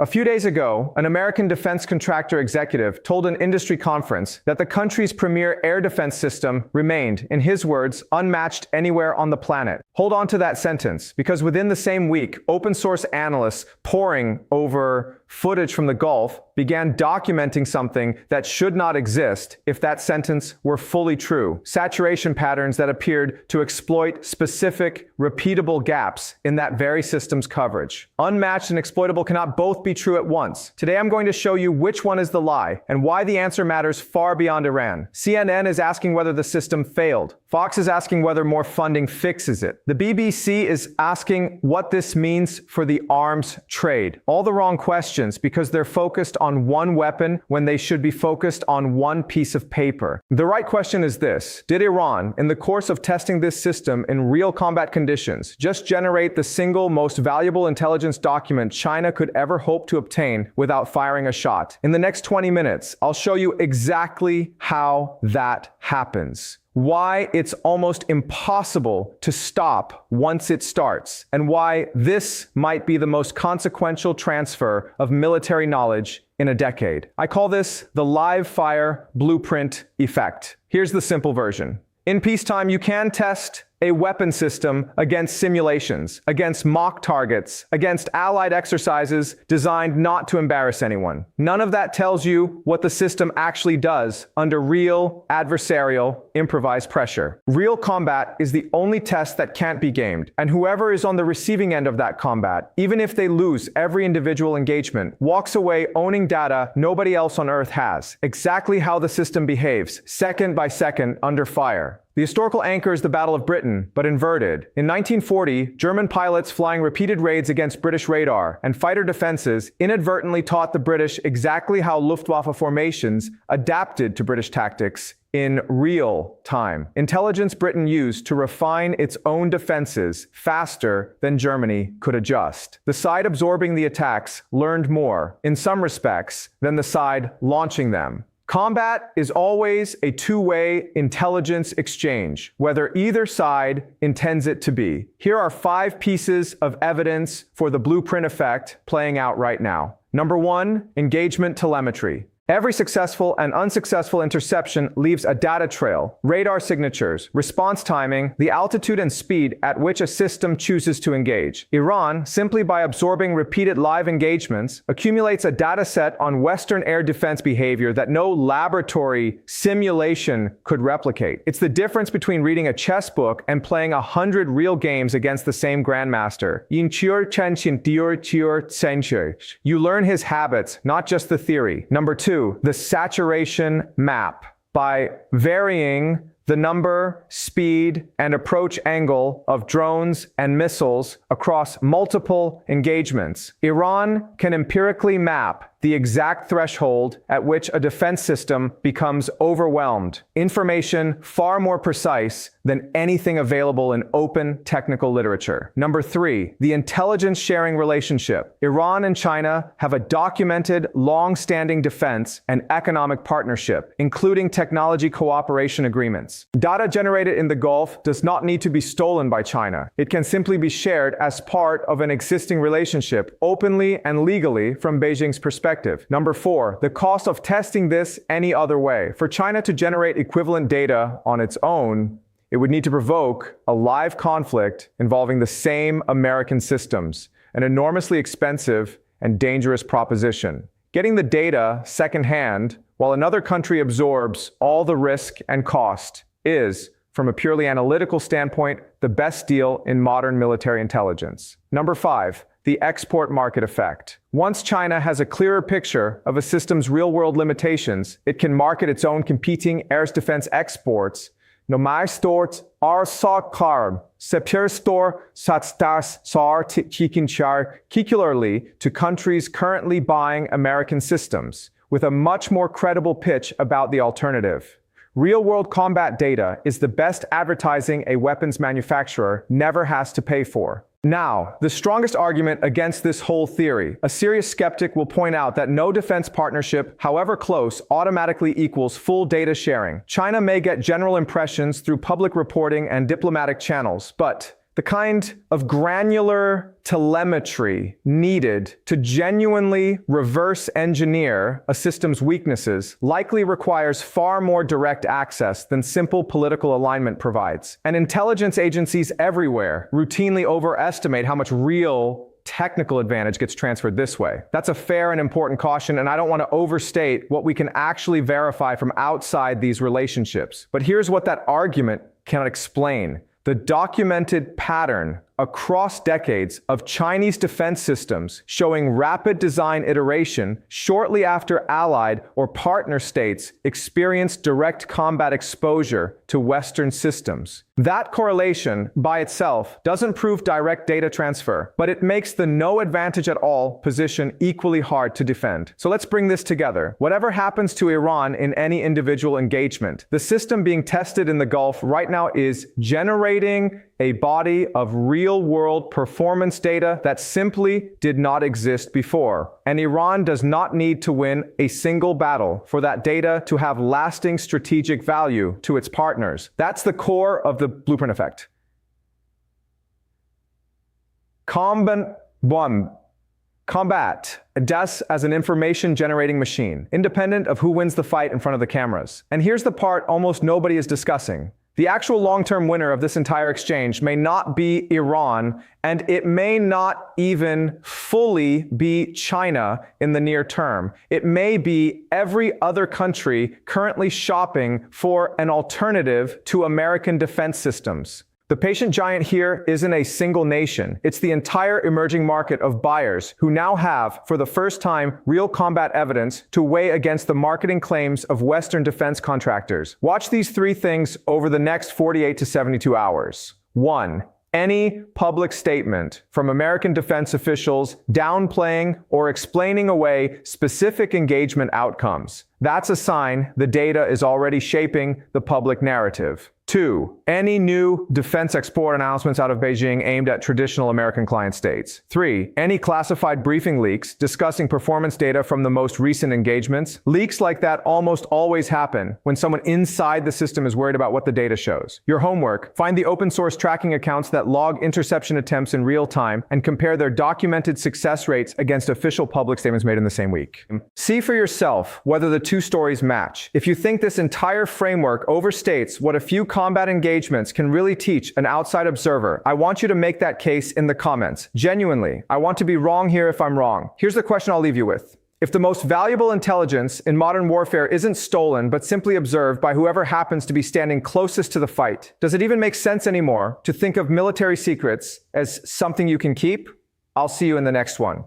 A few days ago, an American defense contractor executive told an industry conference that the country's premier air defense system remained, in his words, unmatched anywhere on the planet. Hold on to that sentence, because within the same week, open source analysts poring over footage from the Gulf began documenting something that should not exist if that sentence were fully true. Saturation patterns that appeared to exploit specific, repeatable gaps in that very system's coverage. Unmatched and exploitable cannot both be true at once. Today I'm going to show you which one is the lie and why the answer matters far beyond Iran. CNN is asking whether the system failed. Fox is asking whether more funding fixes it. The BBC is asking what this means for the arms trade. All the wrong questions because they're focused on one weapon when they should be focused on one piece of paper. The right question is this: did Iran, in the course of testing this system in real combat conditions, just generate the single most valuable intelligence document China could ever hope to obtain without firing a shot? In the next 20 minutes, I'll show you exactly how that happens, why it's almost impossible to stop once it starts, and why this might be the most consequential transfer of military knowledge in a decade. I call this the live fire blueprint effect. Here's the simple version. In peacetime, you can test a weapon system against simulations, against mock targets, against allied exercises designed not to embarrass anyone. None of that tells you what the system actually does under real, adversarial, improvised pressure. Real combat is the only test that can't be gamed, and whoever is on the receiving end of that combat, even if they lose every individual engagement, walks away owning data nobody else on Earth has, exactly how the system behaves, second by second under fire. The historical anchor is the Battle of Britain, but inverted. In 1940, German pilots flying repeated raids against British radar and fighter defenses inadvertently taught the British exactly how Luftwaffe formations adapted to British tactics in real time. Intelligence Britain used to refine its own defenses faster than Germany could adjust. The side absorbing the attacks learned more, in some respects, than the side launching them. Combat is always a two-way intelligence exchange, whether either side intends it to be. Here are 5 pieces of evidence for the blueprint effect playing out right now. Number 1, engagement telemetry. Every successful and unsuccessful interception leaves a data trail, radar signatures, response timing, the altitude and speed at which a system chooses to engage. Iran, simply by absorbing repeated live engagements, accumulates a data set on Western air defense behavior that no laboratory simulation could replicate. It's the difference between reading a chess book and playing 100 real games against the same grandmaster. You learn his habits, not just the theory. Number 2, the saturation map. By varying the number, speed, and approach angle of drones and missiles across multiple engagements, Iran can empirically map the exact threshold at which a defense system becomes overwhelmed. Information far more precise than anything available in open technical literature. Number 3, the intelligence sharing relationship. Iran and China have a documented, long-standing defense and economic partnership, including technology cooperation agreements. Data generated in the Gulf does not need to be stolen by China. It can simply be shared as part of an existing relationship, openly and legally from Beijing's perspective. Number 4, the cost of testing this any other way. For China to generate equivalent data on its own, it would need to provoke a live conflict involving the same American systems, an enormously expensive and dangerous proposition. Getting the data secondhand while another country absorbs all the risk and cost is, from a purely analytical standpoint, the best deal in modern military intelligence. Number 5, the export market effect. Once China has a clearer picture of a system's real-world limitations, it can market its own competing air defense exports. No mai stort ar sakar sepir store satstas sar tikinchar, particularly to countries currently buying American systems, with a much more credible pitch about the alternative. Real-world combat data is the best advertising a weapons manufacturer never has to pay for. Now, the strongest argument against this whole theory. A serious skeptic will point out that no defense partnership, however close, automatically equals full data sharing. China may get general impressions through public reporting and diplomatic channels, but The kind of granular telemetry needed to genuinely reverse engineer a system's weaknesses likely requires far more direct access than simple political alignment provides. And intelligence agencies everywhere routinely overestimate how much real technical advantage gets transferred this way. That's a fair and important caution, and I don't want to overstate what we can actually verify from outside these relationships. But here's what that argument cannot explain. The documented pattern across decades of Chinese defense systems showing rapid design iteration shortly after allied or partner states experienced direct combat exposure to Western systems. That correlation by itself doesn't prove direct data transfer, but it makes the no advantage at all position equally hard to defend. So let's bring this together. Whatever happens to Iran in any individual engagement, the system being tested in the Gulf right now is generating a body of real-world performance data that simply did not exist before. And Iran does not need to win a single battle for that data to have lasting strategic value to its partners. That's the core of the blueprint effect. Combat DES as an information-generating machine, independent of who wins the fight in front of the cameras. And here's the part almost nobody is discussing. The actual long-term winner of this entire exchange may not be Iran, and it may not even fully be China in the near term. It may be every other country currently shopping for an alternative to American defense systems. The patient giant here isn't a single nation. It's the entire emerging market of buyers who now have, for the first time, real combat evidence to weigh against the marketing claims of Western defense contractors. Watch these three things over the next 48 to 72 hours. 1. Any public statement from American defense officials downplaying or explaining away specific engagement outcomes. That's a sign the data is already shaping the public narrative. 2. Any new defense export announcements out of Beijing aimed at traditional American client states. 3. Any classified briefing leaks discussing performance data from the most recent engagements. Leaks like that almost always happen when someone inside the system is worried about what the data shows. Your homework: find the open source tracking accounts that log interception attempts in real time and compare their documented success rates against official public statements made in the same week. See for yourself whether the two stories match. If you think this entire framework overstates what a few combat engagements can really teach an outside observer, I want you to make that case in the comments. Genuinely, I want to be wrong here if I'm wrong. Here's the question I'll leave you with. If the most valuable intelligence in modern warfare isn't stolen but simply observed by whoever happens to be standing closest to the fight, does it even make sense anymore to think of military secrets as something you can keep? I'll see you in the next one.